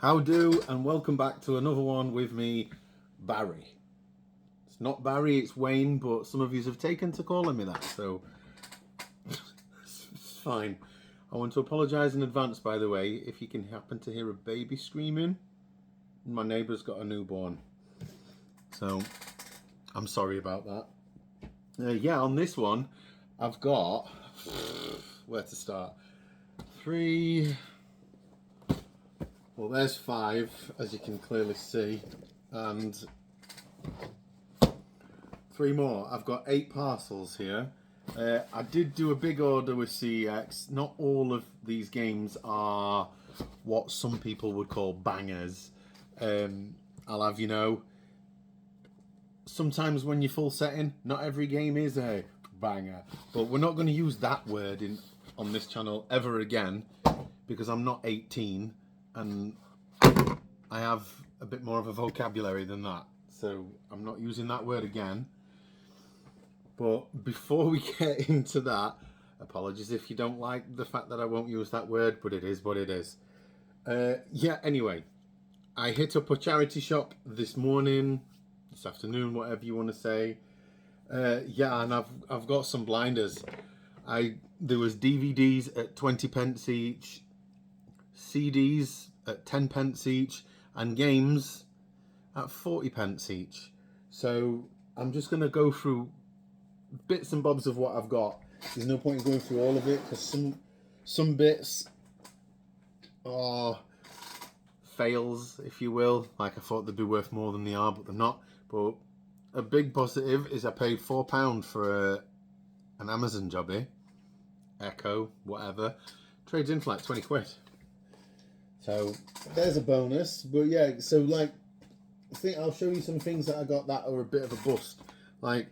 How do, and welcome back to another one with me, Barry. It's not Barry, it's Wayne, but some of you have taken to calling me that, so it's fine. I want to apologise in advance, by the way, if you can happen to hear a baby screaming. My neighbour's got a newborn, so I'm sorry about that. Yeah, on this one, I've got, where to start? Well, there's 5, as you can clearly see, and 3 more. I've got 8 parcels here. I did do a big order with CEX. Not all of these games are what some people would call bangers. I'll have you know, sometimes when you're full setting, not every game is a banger. But we're not going to use that word on this channel ever again, because I'm not 18 and I have a bit more of a vocabulary than that. So I'm not using that word again. But before we get into that, apologies if you don't like the fact that I won't use that word, but it is what it is. Anyway, I hit up a charity shop this morning, this afternoon, whatever you want to say. And I've got some blinders. There was DVDs at 20 pence each, CDs at 10 pence each, and games at 40 pence each. So I'm just going to go through bits and bobs of what I've got. There's no point in going through all of it, because some bits are fails, if you will. Like, I thought they'd be worth more than they are, but they're not. But a big positive is I paid £4 for an Amazon jobby, Echo, whatever. Trades in for like 20 quid. So there's a bonus. But yeah, so like, I think I'll show you some things that I got that are a bit of a bust. Like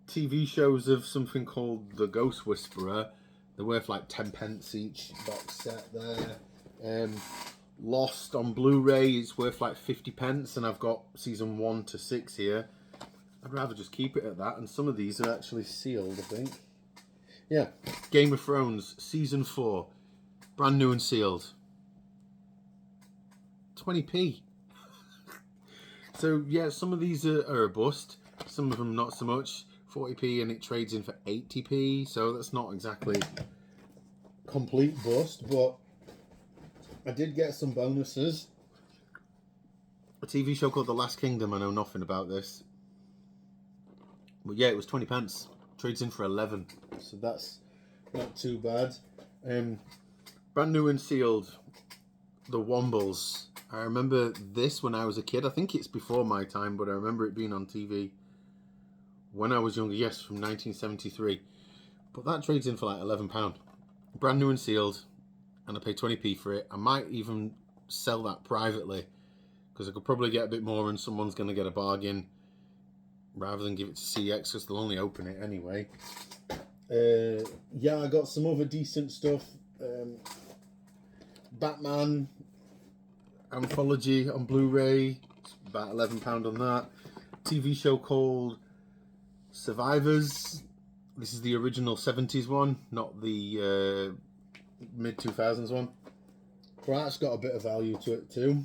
TV shows of something called The Ghost Whisperer. They're worth like 10 pence each box set there. Lost on Blu-ray is worth like 50 pence, and I've got season 1 to 6 here. I'd rather just keep it at that, and some of these are actually sealed, I think. Yeah, Game of Thrones season 4, brand new and sealed. 20p. So yeah, some of these are a bust, some of them not so much. 40p, and it trades in for 80p, so that's not exactly complete bust, but I did get some bonuses. A TV show called The Last Kingdom, I know nothing about this, but yeah, it was 20 pence, trades in for 11, so that's not too bad. Brand new and sealed, The Wombles. I remember this when I was a kid. I think it's before my time, but I remember it being on TV when I was younger. Yes, from 1973. But that trades in for like £11. Brand new and sealed, and I paid 20p for it. I might even sell that privately, because I could probably get a bit more and someone's going to get a bargain, rather than give it to CEX, because they'll only open it anyway. I got some other decent stuff. Batman Anthology on Blu-ray, it's about £11 on that. TV show called Survivors. This is the original 70s one, not the mid-2000s one. But that's got a bit of value to it too.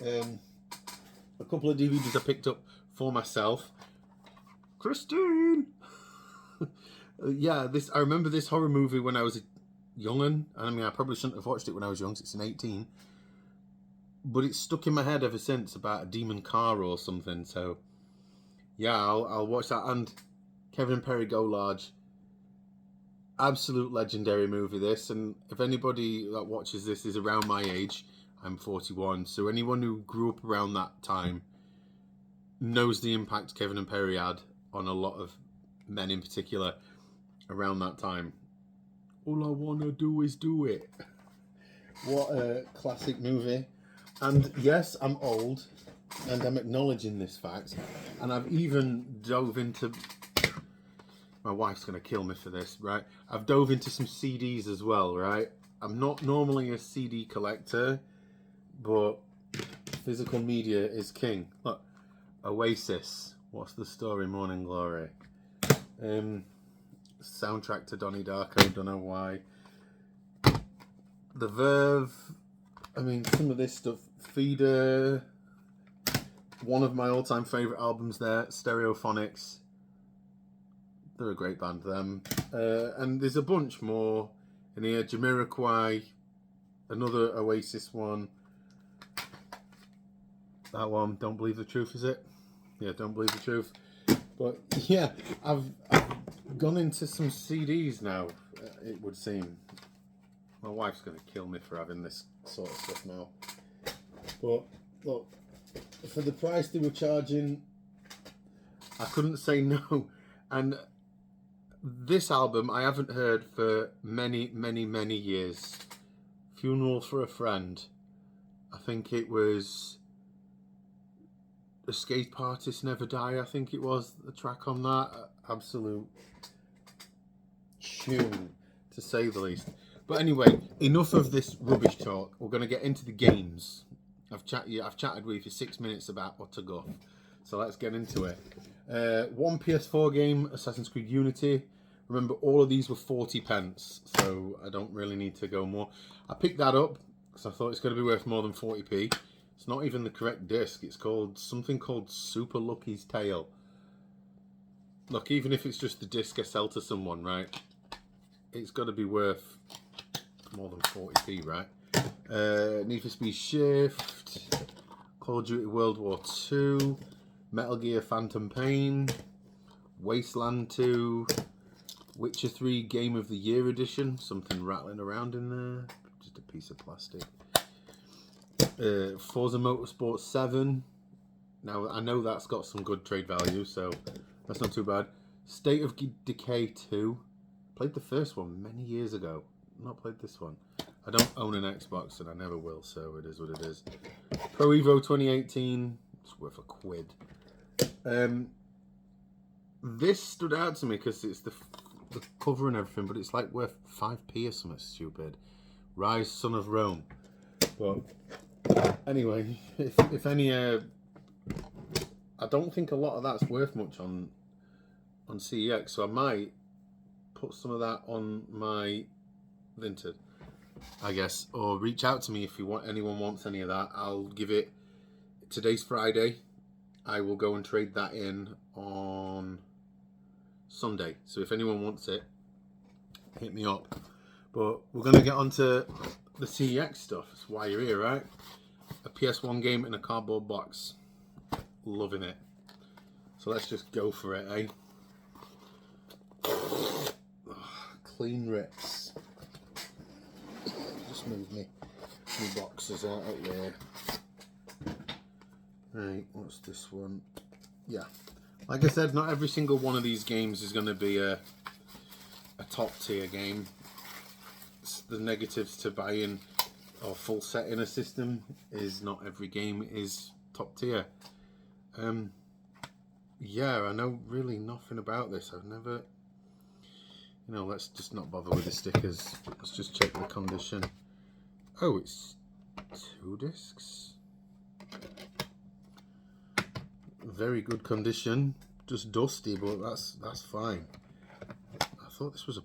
A couple of DVDs I picked up for myself. Christine! I remember this horror movie when I was a young'un. I mean, I probably shouldn't have watched it when I was young, it's an 18. But it's stuck in my head ever since, about a demon car or something, so yeah, I'll watch that. And Kevin and Perry Go Large, absolute legendary movie this, and if anybody that watches this is around my age, I'm 41, so anyone who grew up around that time knows the impact Kevin and Perry had on a lot of men in particular around that time. All I wanna do is do it. What a classic movie. And yes, I'm old, and I'm acknowledging this fact, and I've even dove into, my wife's going to kill me for this, right? I've dove into some CDs as well, right? I'm not normally a CD collector, but physical media is king. Look, Oasis, What's the Story, Morning Glory. Soundtrack to Donnie Darko, don't know why. The Verve, I mean, some of this stuff, Feeder, one of my all-time favourite albums there, Stereophonics. They're a great band, them. And there's a bunch more in here. Jamiroquai, another Oasis one. That one, Don't Believe the Truth, is it? Yeah, Don't Believe the Truth. But yeah, I've gone into some CDs now, it would seem. My wife's going to kill me for having this sort of stuff now. But look, for the price they were charging, I couldn't say no. And this album I haven't heard for many, many, many years. Funeral for a Friend. I think it was Escape Artists Never Die, I think it was, the track on that. Absolute tune, to say the least. But anyway, enough of this rubbish talk. We're going to get into the games. I've chatted with you for 6 minutes about what to go. So let's get into it. One PS4 game, Assassin's Creed Unity. Remember, all of these were 40p, so I don't really need to go more. I picked that up because I thought it's going to be worth more than 40p. It's not even the correct disc. It's called something called Super Lucky's Tale. Look, even if it's just the disc I sell to someone, right? It's got to be worth more than 40p, right? Need for Speed Shift, Call of Duty World War 2, Metal Gear Phantom Pain, Wasteland 2, Witcher 3 Game of the Year Edition, something rattling around in there, just a piece of plastic. Forza Motorsport 7, now I know that's got some good trade value, so that's not too bad. State of Decay 2, played the first one many years ago, not played this one. I don't own an Xbox and I never will, so it is what it is. Pro Evo 2018, it's worth £1. This stood out to me because it's the cover and everything, but it's like worth 5p or something stupid. Rise, Son of Rome. But anyway, if any, I don't think a lot of that's worth much on CEX, so I might put some of that on my Vinted, I guess, or reach out to me if anyone wants any of that. I'll give it. Today's Friday. I will go and trade that in on Sunday. So if anyone wants it, hit me up. But we're gonna get onto the CEX stuff. That's why you're here, right? A PS1 game in a cardboard box. Loving it. So let's just go for it, eh? Clean rips. Just move me boxes out of there. Right, what's this one? Yeah, like I said, not every single one of these games is going to be a top tier game. It's the negatives to buying or full set in a system is not every game is top tier. Yeah, I know really nothing about this. I've never, let's just not bother with the stickers. Let's just check the condition. Oh, it's 2 discs. Very good condition. Just dusty, but that's fine. I thought this was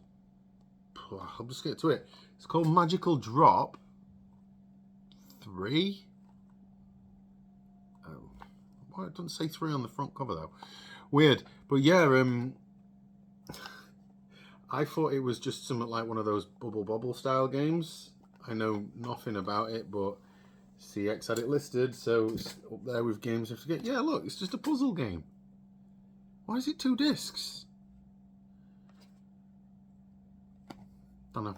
I'll just get to it. It's called Magical Drop 3. Oh, well, it doesn't say 3 on the front cover though. Weird, but yeah. I thought it was just something like one of those Bubble Bobble style games. I know nothing about it, but CEX had it listed, so it's up there with games I have to get. Yeah, look, it's just a puzzle game. Why is it 2 discs? Don't know.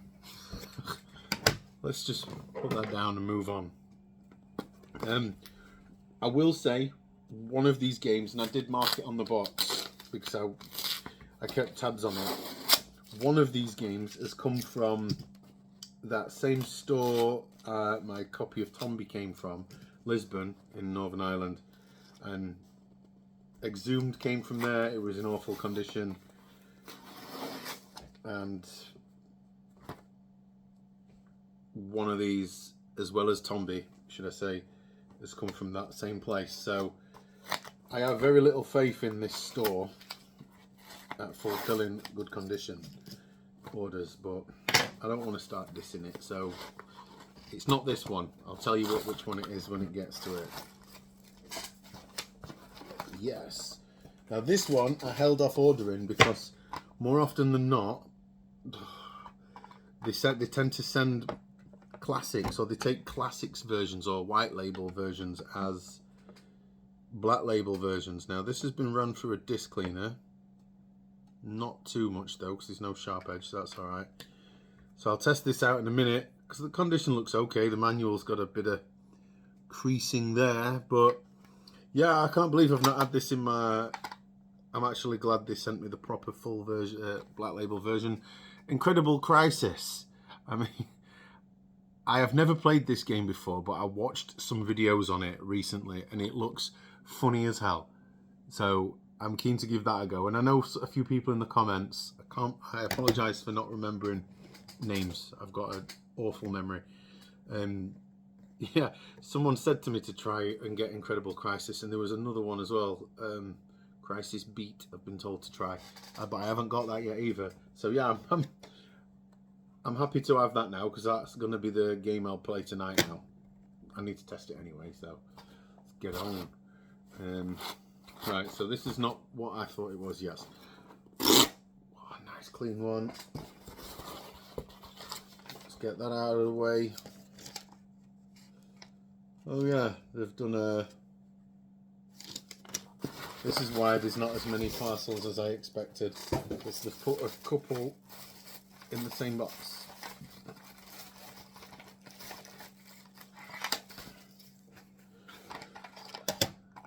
Let's just put that down and move on. I will say, one of these games, and I did mark it on the box because I kept tabs on it. One of these games has come from that same store my copy of Tombi came from, Lisbon in Northern Ireland, and Exhumed came from there. It was in awful condition, and one of these, as well as Tombi, should I say, has come from that same place. So I have very little faith in this store at fulfilling good condition orders, but I don't want to start dissing it, so It's not this one. I'll tell you which one it is when it gets to it. Yes. Now this one I held off ordering because more often than not, they tend to send classics, or they take classics versions or white label versions as black label versions. Now this has been run through a disc cleaner. Not too much though, because there's no sharp edge, so that's alright. So I'll test this out in a minute, because the condition looks okay. The manual's got a bit of creasing there, but yeah, I can't believe I've not had this in my... I'm actually glad they sent me the proper full version, black label version. Incredible Crisis. I mean, I have never played this game before, but I watched some videos on it recently, and it looks funny as hell. So I'm keen to give that a go. And I know a few people in the comments. I apologise for not remembering names. I've got an awful memory. Yeah, someone said to me to try and get Incredible Crisis, and there was another one as well. Crisis Beat, I've been told to try, but I haven't got that yet either. So yeah, I'm happy to have that now, because that's going to be the game I'll play tonight now. I need to test it anyway, so let's get on. Right, so this is not what I thought it was, yes. Oh, nice clean one. Let's get that out of the way. Oh yeah, they've done a... This is why there's not as many parcels as I expected, because they've put a couple in the same box.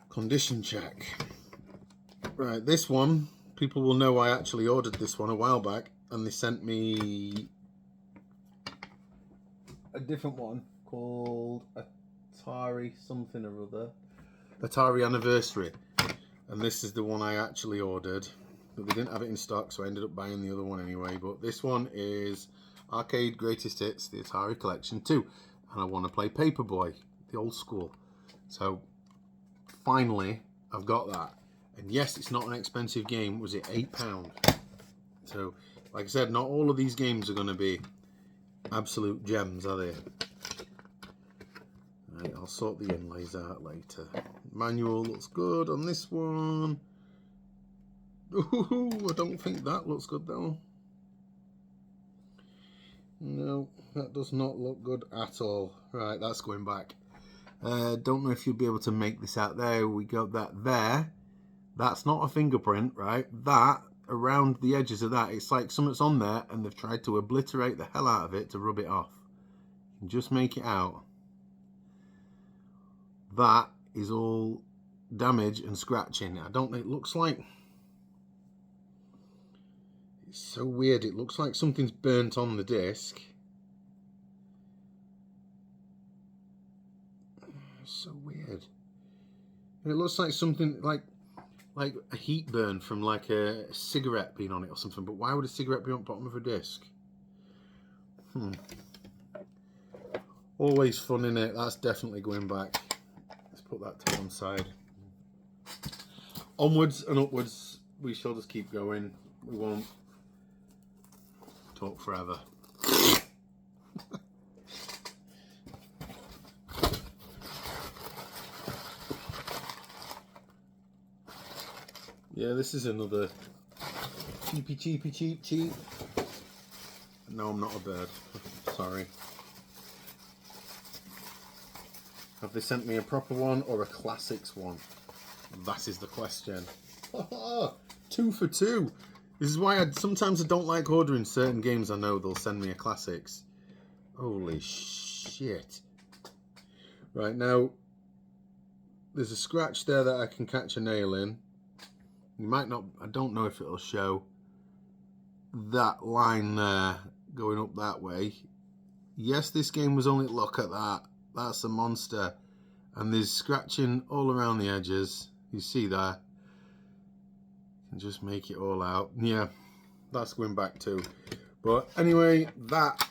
Condition check. Right, this one, people will know I actually ordered this one a while back, and they sent me a different one called Atari something or other. Atari Anniversary. And this is the one I actually ordered, but they didn't have it in stock, so I ended up buying the other one anyway. But this one is Arcade Greatest Hits, the Atari Collection 2. And I want to play Paperboy, the old school. So, finally, I've got that. And yes, it's not an expensive game. Was it £8? So, like I said, not all of these games are going to be absolute gems, are they? Right, I'll sort the inlays out later. Manual looks good on this one. Ooh, I don't think that looks good though. No, that does not look good at all. Right, that's going back. Don't know if you'll be able to make this out. There we got that there. That's not a fingerprint, right? That, around the edges of that, it's like something's on there and they've tried to obliterate the hell out of it to rub it off. You can just make it out. That is all damage and scratching. I don't know, it looks like... It's so weird. It looks like something's burnt on the disc. It's so weird. And it looks like something like a heat burn from like a cigarette being on it or something. But why would a cigarette be on the bottom of a disc? Always fun, innit? That's definitely going back. Let's put that to one side. Onwards and upwards. We shall just keep going. We won't talk forever. Yeah, this is another cheap. No, I'm not a bird. Sorry. Have they sent me a proper one or a classics one? That is the question. 2 for 2. This is why sometimes I don't like ordering certain games. I know they'll send me a classics. Holy shit. Right, now, there's a scratch there that I can catch a nail in. You might not, I don't know if it'll show that line there going up that way. Yes, this game was only, look at that. That's a monster. And there's scratching all around the edges. You see there. And just make it all out. Yeah, that's going back too. But anyway, that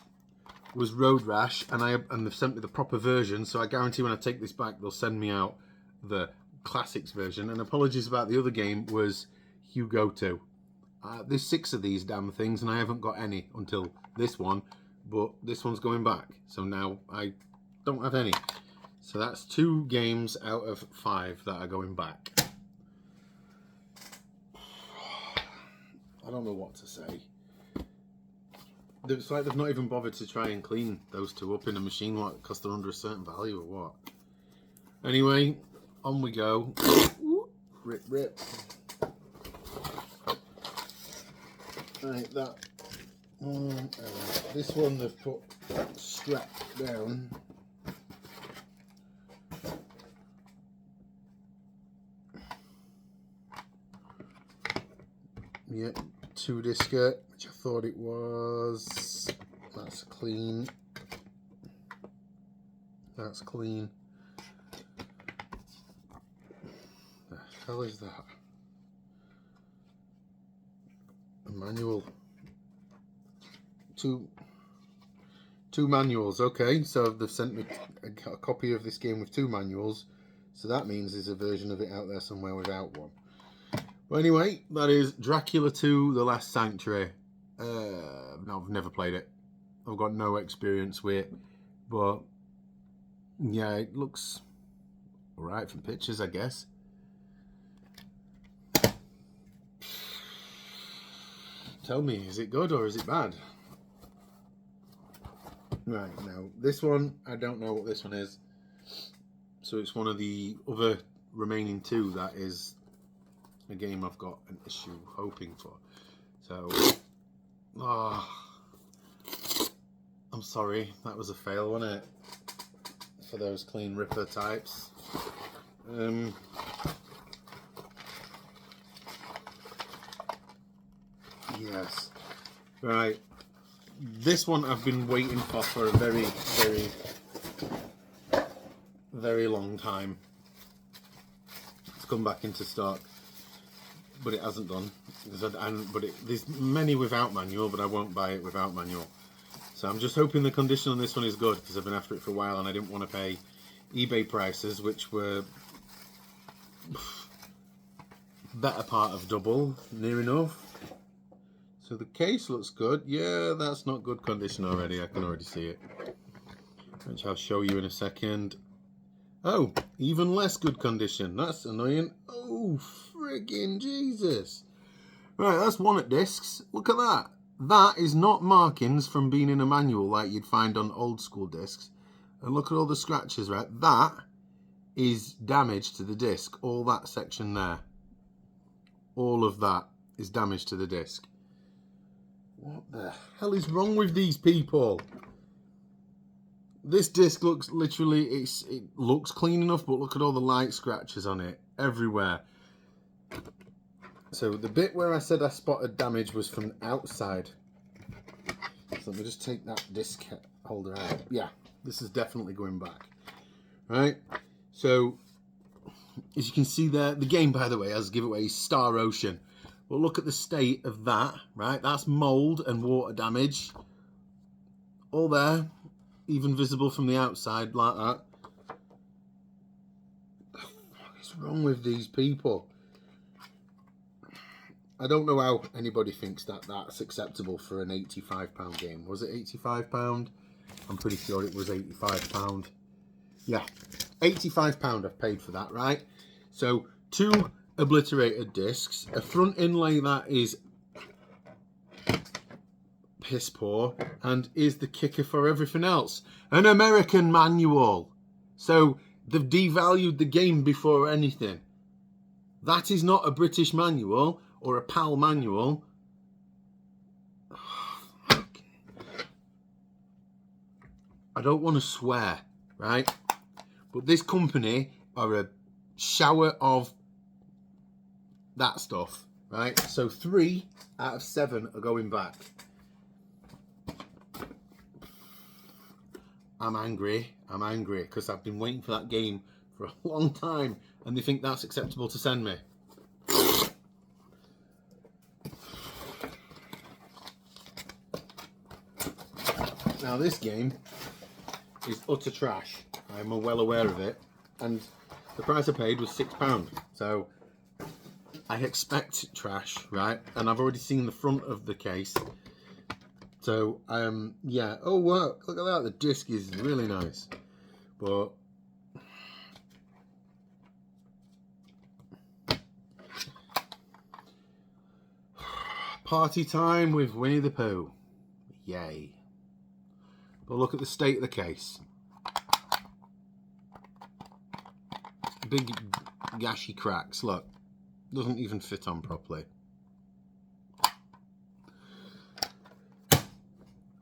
was Road Rash, and they've sent me the proper version, so I guarantee when I take this back, they'll send me out the classics version. And apologies about the other game, was Hugo 2. There's 6 of these damn things, and I haven't got any until this one, but this one's going back. So now I don't have any. So that's 2 games out of 5 that are going back. I don't know what to say. It's like they've not even bothered to try and clean those 2 up in a machine because they're under a certain value or what. Anyway, on we go. Rip, rip. Right, that one. This one they've put strapped down. Yep, 2-discer, which I thought it was. That's clean. That's clean. The hell is that? A manual. Two manuals. Okay, so they've sent me a copy of this game with 2 manuals. So that means there's a version of it out there somewhere without one. Well, anyway, that is Dracula 2: The Last Sanctuary. No, I've never played it. I've got no experience with it. But, yeah, it looks alright from pictures, I guess. Tell me, is it good or is it bad? Right, now, this one, I don't know what this one is. So it's one of the other remaining 2 that is a game I've got an issue hoping for. So, I'm sorry, that was a fail, wasn't it? For those clean ripper types. Yes. Right. This one I've been waiting for a very, very, very long time. It's come back into stock. But it hasn't done. There's many without manual, but I won't buy it without manual. So I'm just hoping the condition on this one is good, because I've been after it for a while and I didn't want to pay eBay prices, which were better part of double, near enough. So the case looks good. Yeah, that's not good condition already. I can already see it, which I'll show you in a second. Oh, even less good condition. That's annoying. Oh, friggin' Jesus. Right, that's 1 at discs. Look at that. That is not markings from being in a manual like you'd find on old school discs. And look at all the scratches, right? That is damage to the disc. All that section there. All of that is damage to the disc. What the hell is wrong with these people? This disc looks literally, it looks clean enough, but look at all the light scratches on it everywhere. So the bit where I said I spotted damage was from the outside. So let me just take that disc holder out. Yeah, this is definitely going back. Right, so as you can see there, the game, by the way, has giveaway Star Ocean. But look at the state of that, right? That's mold and water damage. All there. Even visible from the outside like that. What is wrong with these people? I don't know how anybody thinks that that's acceptable for an £85 game. Was it £85? I'm pretty sure it was £85. Yeah, £85 I've paid for that, right? So 2 obliterated discs, a front inlay that is piss poor, and is the kicker for everything else, an American manual. So they've devalued the game before anything. That is not a British manual or a PAL manual. I don't want to swear, right? But this company are a shower of that stuff, right? So 3 out of 7 are going back. I'm angry because I've been waiting for that game for a long time and they think that's acceptable to send me. Now this game is utter trash. I'm well aware of it, and the price I paid was £6. So I expect trash, right? And I've already seen the front of the case. So, yeah. Oh, wow. Look at that. The disc is really nice. But party time with Winnie the Pooh. Yay. But look at the state of the case. Big gashy cracks. Look. Doesn't even fit on properly.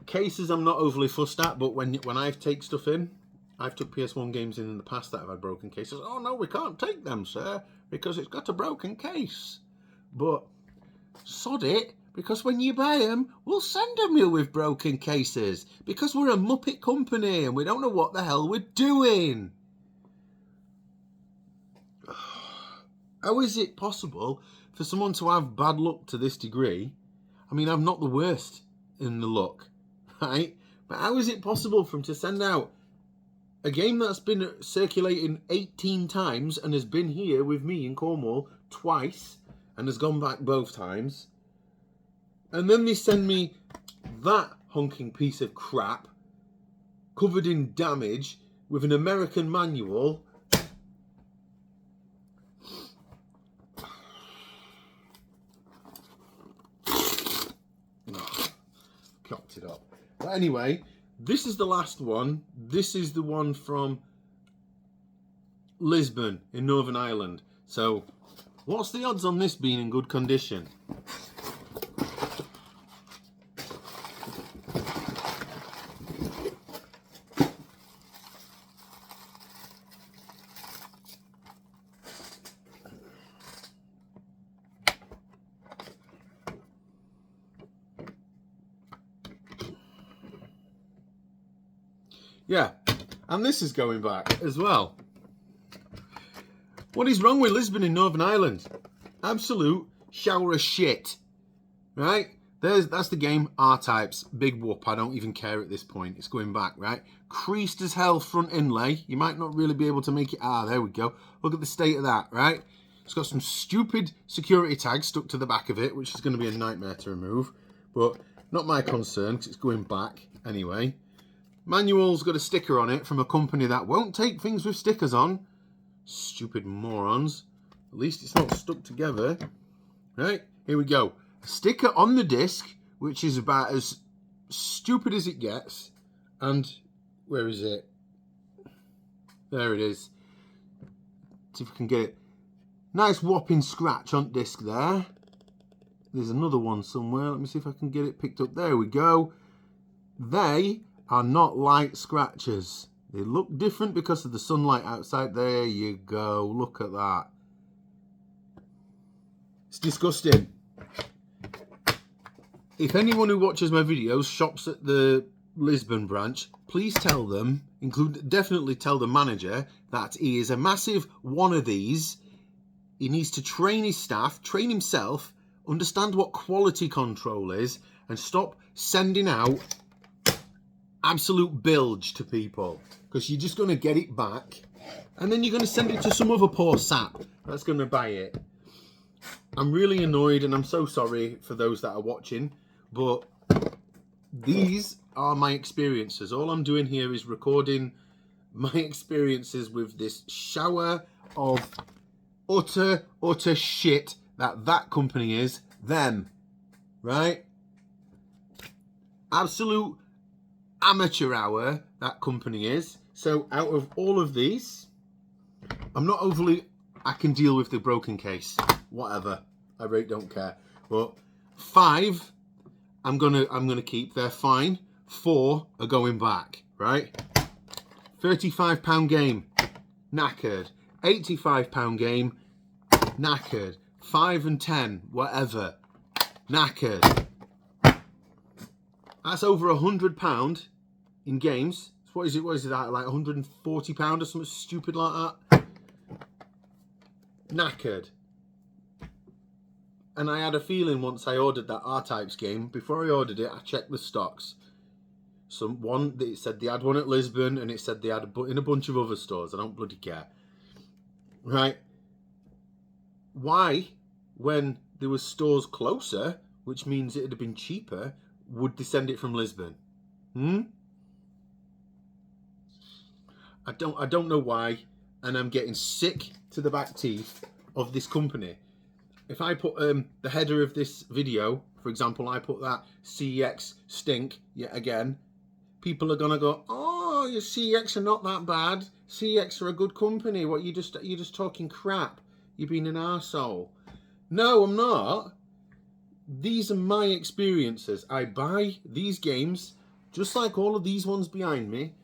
Cases I'm not overly fussed at, but when I take stuff in, I've took PS1 games in the past that have had broken cases. Oh no, we can't take them, sir, because it's got a broken case. But sod it, because when you buy them, we'll send them you with broken cases, because we're a Muppet company and we don't know what the hell we're doing. How is it possible for someone to have bad luck to this degree? I mean, I'm not the worst in the luck. Right? But how is it possible for him to send out a game that's been circulating 18 times and has been here with me in Cornwall twice and has gone back both times, and then they send me that honking piece of crap covered in damage with an American manual? Cocked it up. But anyway, this is the last one. This is the one from Lisbon in Northern Ireland. So, what's the odds on this being in good condition? Yeah, and this is going back as well. What is wrong with Lisbon in Northern Ireland? Absolute shower of shit. Right? That's the game. R-Types. Big whoop. I don't even care at this point. It's going back, right? Creased as hell front inlay. You might not really be able to make it. Ah, there we go. Look at the state of that, right? It's got some stupid security tags stuck to the back of it, which is going to be a nightmare to remove. But not my concern, because it's going back anyway. Manual's got a sticker on it from a company that won't take things with stickers on. Stupid morons. At least it's not stuck together. Right, here we go. A sticker on the disc, which is about as stupid as it gets. And where is it? There it is. See if we can get it. Nice whopping scratch on disc there. There's another one somewhere. Let me see if I can get it picked up. There we go. They are not light scratches. They look different because of the sunlight outside. There you go. Look at that. It's disgusting. If anyone who watches my videos shops at the Lisbon branch, please tell them, definitely tell the manager that he is a massive one of these. He needs to train his staff, train himself, understand what quality control is, and stop sending out absolute bilge to people, because you're just going to get it back and then you're going to send it to some other poor sap that's going to buy it. I'm really annoyed and I'm so sorry for those that are watching, but these are my experiences. All I'm doing here is recording my experiences with this shower of utter shit that company is. Them, right? Absolute amateur hour that company is. So out of all of these, I'm not overly, I can deal with the broken case, whatever, I really don't care. But 5 I'm gonna keep. They're fine. 4 are going back, right? £35 game, knackered. £85 game, knackered. 5 and 10, whatever, knackered. That's over £100 in games. So what is it? What is it? Like £140 or something stupid like that. Knackered. And I had a feeling once I ordered that R-Types game, before I ordered it, I checked the stocks. It said they had one at Lisbon, and it said they had in a bunch of other stores. I don't bloody care. Right? Why, when there was stores closer, which means it would have been cheaper, would they send it from Lisbon? I don't know why, and I'm getting sick to the back teeth of this company. If I put the header of this video, for example, I put that CEX stink yet again, people are gonna go, oh, your CEX are not that bad. CEX are a good company. What, you're just talking crap. You're being an arsehole. No, I'm not. These are my experiences. I buy these games, just like all of these ones behind me,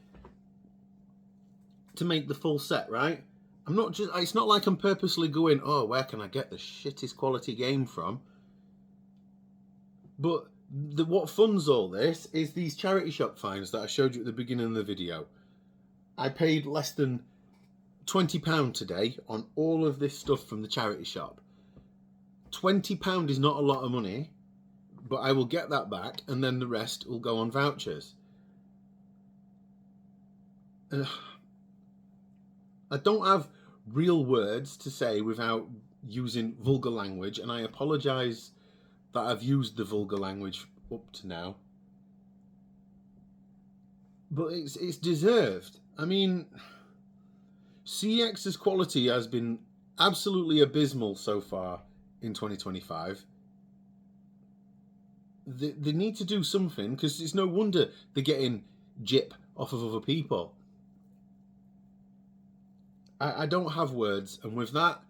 to make the full set, right? I'm not just, it's not like I'm purposely going, oh, where can I get the shittest quality game from? But what funds all this is these charity shop finds that I showed you at the beginning of the video. I paid less than £20 today on all of this stuff from the charity shop. £20 is not a lot of money, but I will get that back, and then the rest will go on vouchers. I don't have real words to say without using vulgar language, and I apologise that I've used the vulgar language up to now. But it's deserved. I mean, CEX's quality has been absolutely abysmal so far in 2025. They need to do something, because it's no wonder they're getting gyp off of other people. I don't have words, and with that,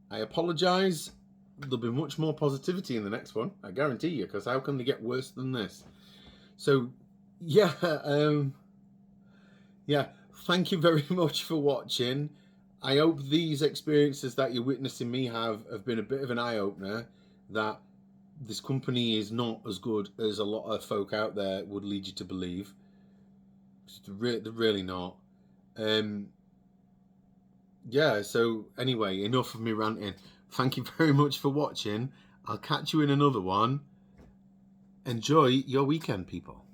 I apologise. There'll be much more positivity in the next one, I guarantee you, because how can they get worse than this? So, yeah, thank you very much for watching. I hope these experiences that you're witnessing me have been a bit of an eye-opener, that this company is not as good as a lot of folk out there would lead you to believe. They're really not. Yeah, so anyway, enough of me ranting. Thank you very much for watching. I'll catch you in another one. Enjoy your weekend, people.